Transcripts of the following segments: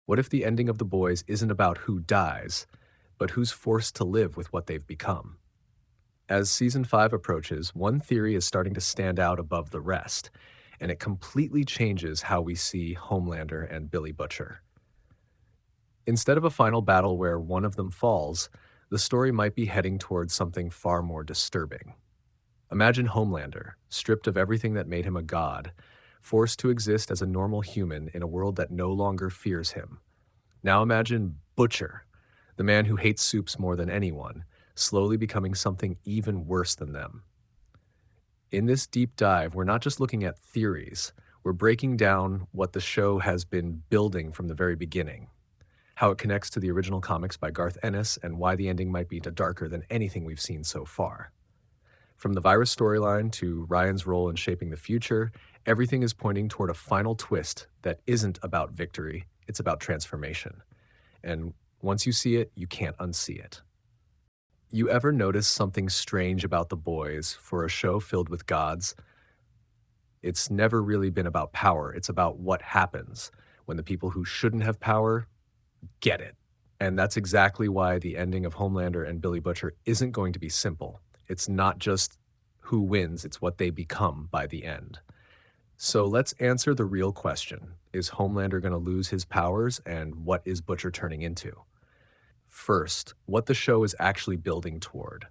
What if the ending of The Boys isn't about who dies, but who's forced to live with what they've become? As season 5 approaches, one theory is starting to stand out above the rest, and it completely changes how we see Homelander and Billy Butcher. Instead of a final battle where one of them falls, the story might be heading towards something far more disturbing. Imagine Homelander, stripped of everything that made him a god, forced to exist as a normal human in a world that no longer fears him. Now imagine Butcher, the man who hates soups more than anyone, slowly becoming something even worse than them. In this deep dive, we're not just looking at theories, we're breaking down what the show has been building from the very beginning, how it connects to the original comics by Garth Ennis, and why the ending might be darker than anything we've seen so far. From the virus storyline to Ryan's role in shaping the future, everything is pointing toward a final twist that isn't about victory, it's about transformation. And once you see it, you can't unsee it. You ever notice something strange about The Boys for a show filled with gods? It's never really been about power, it's about what happens when the people who shouldn't have power get it. And that's exactly why the ending of Homelander and Billy Butcher isn't going to be simple. It's not just who wins, it's what they become by the end. So let's answer the real question. Is Homelander going to lose his powers, and what is Butcher turning into? First, what the show is actually building toward.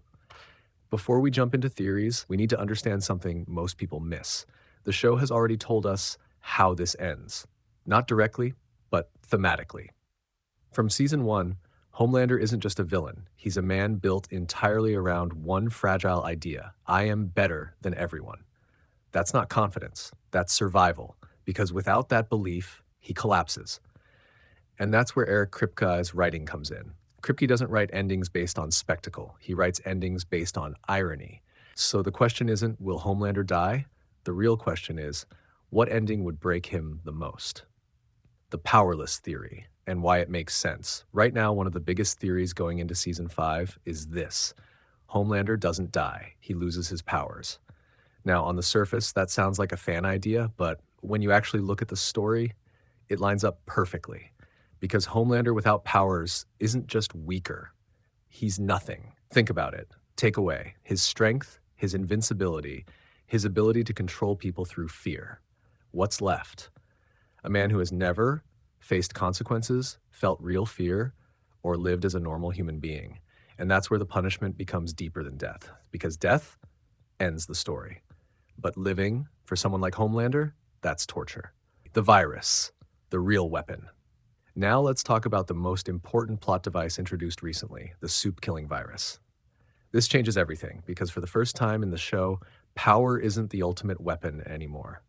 Before we jump into theories, we need to understand something most people miss. The show has already told us how this ends. Not directly, but thematically. From season 1, Homelander isn't just a villain. He's a man built entirely around one fragile idea. I am better than everyone. That's not confidence. That's survival. Because without that belief, he collapses. And that's where Eric Kripke's writing comes in. Kripke doesn't write endings based on spectacle. He writes endings based on irony. So the question isn't, will Homelander die? The real question is, what ending would break him the most? The powerless theory, and why it makes sense. Right now, one of the biggest theories going into season 5 is this. Homelander doesn't die. He loses his powers. Now, on the surface, that sounds like a fan idea, but when you actually look at the story, it lines up perfectly. Because Homelander without powers isn't just weaker. He's nothing. Think about it. Take away his strength, his invincibility, his ability to control people through fear. What's left? A man who has never faced consequences, felt real fear, or lived as a normal human being. And that's where the punishment becomes deeper than death, because death ends the story. But living, for someone like Homelander, that's torture. The virus, the real weapon. Now let's talk about the most important plot device introduced recently, the soup-killing virus. This changes everything, because for the first time in the show, power isn't the ultimate weapon anymore.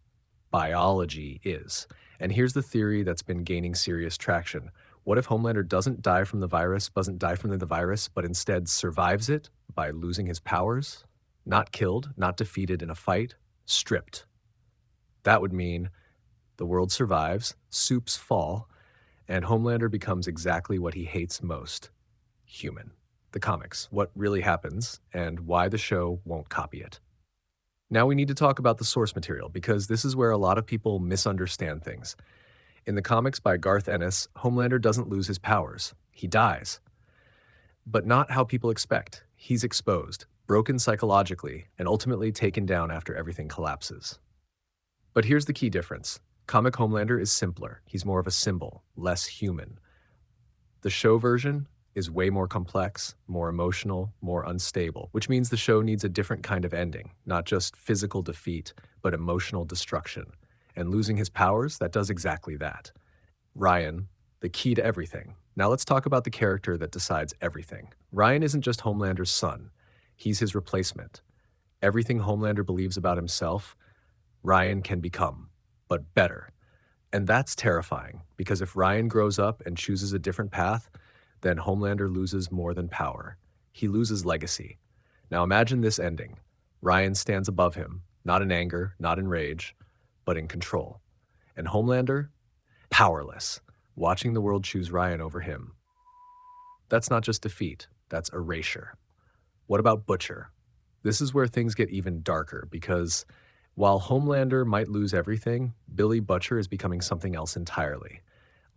Biology is. And here's the theory that's been gaining serious traction. What if Homelander doesn't die from the virus, but instead survives it by losing his powers? Not killed, not defeated in a fight, stripped. That would mean the world survives, soups fall, and Homelander becomes exactly what he hates most, human. The comics, what really happens, and why the show won't copy it. Now we need to talk about the source material, because this is where a lot of people misunderstand things. In the comics by Garth Ennis, Homelander doesn't lose his powers. He dies. But not how people expect. He's exposed, broken psychologically, and ultimately taken down after everything collapses. But here's the key difference. Comic Homelander is simpler. He's more of a symbol, less human. The show version is way more complex, more emotional, more unstable, which means the show needs a different kind of ending, not just physical defeat, but emotional destruction. And losing his powers, that does exactly that. Ryan, the key to everything. Now let's talk about the character that decides everything. Ryan isn't just Homelander's son. He's his replacement. Everything Homelander believes about himself, Ryan can become, but better. And that's terrifying, because if Ryan grows up and chooses a different path, then Homelander loses more than power. He loses legacy. Now imagine this ending. Ryan stands above him, not in anger, not in rage, but in control. And Homelander, powerless, watching the world choose Ryan over him. That's not just defeat, that's erasure. What about Butcher? This is where things get even darker, because while Homelander might lose everything, Billy Butcher is becoming something else entirely.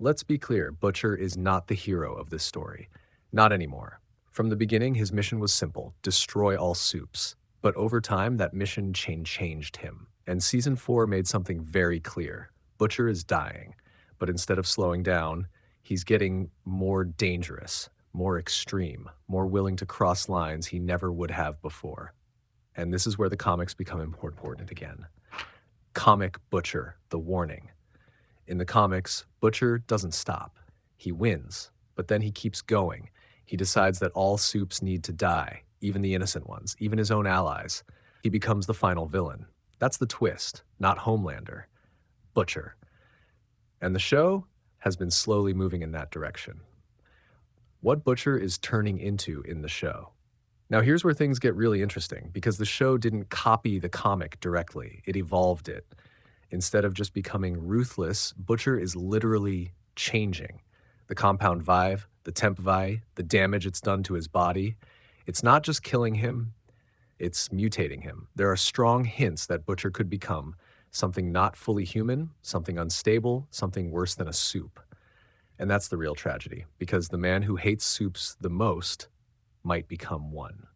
Let's be clear, Butcher is not the hero of this story. Not anymore. From the beginning, his mission was simple: destroy all soups. But over time, that mission changed him. And season 4 made something very clear. Butcher is dying, but instead of slowing down, he's getting more dangerous, more extreme, more willing to cross lines he never would have before. And this is where the comics become important again. Comic Butcher, the warning. In the comics, Butcher doesn't stop. He wins, but then he keeps going. He decides that all soups need to die, even the innocent ones, even his own allies. He becomes the final villain. That's the twist, not Homelander. Butcher. And the show has been slowly moving in that direction. What Butcher is turning into in the show. Now here's where things get really interesting, because the show didn't copy the comic directly. It evolved it. Instead of just becoming ruthless, Butcher is literally changing. The compound vibe, the temp vibe, the damage it's done to his body. It's not just killing him, it's mutating him. There are strong hints that Butcher could become something not fully human, something unstable, something worse than a soup. And that's the real tragedy, because the man who hates soups the most might become one.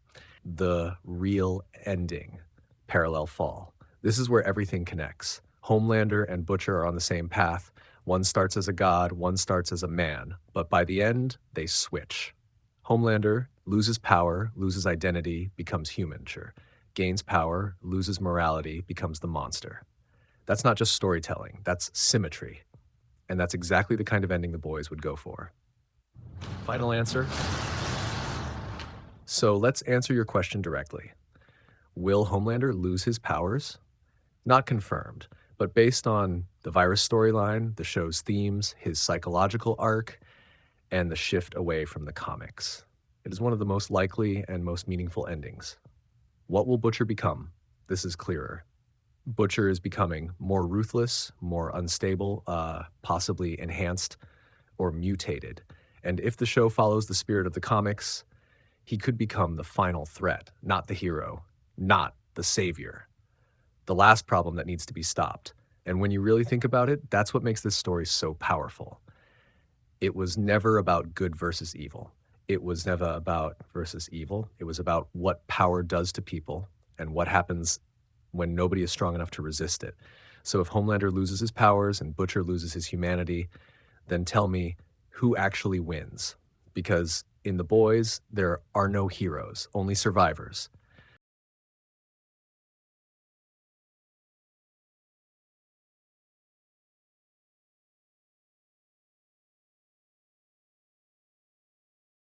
The real ending, parallel fall. This is where everything connects. Homelander and Butcher are on the same path. One starts as a god, one starts as a man, but by the end, they switch. Homelander loses power, loses identity, becomes human, sure. Gains power, loses morality, becomes the monster. That's not just storytelling, that's symmetry. And that's exactly the kind of ending the boys would go for. Final answer? So let's answer your question directly. Will Homelander lose his powers? Not confirmed, but based on the virus storyline, the show's themes, his psychological arc, and the shift away from the comics, it is one of the most likely and most meaningful endings. What will Butcher become? This is clearer. Butcher is becoming more ruthless, more unstable, possibly enhanced or mutated. And if the show follows the spirit of the comics, he could become the final threat, not the hero, not the savior. The last problem that needs to be stopped. And when you really think about it, that's what makes this story so powerful. It was never about good versus evil. It was never about versus evil. It was about what power does to people and what happens when nobody is strong enough to resist it. So if Homelander loses his powers and Butcher loses his humanity, then tell me who actually wins. Because in The Boys, there are no heroes, only survivors.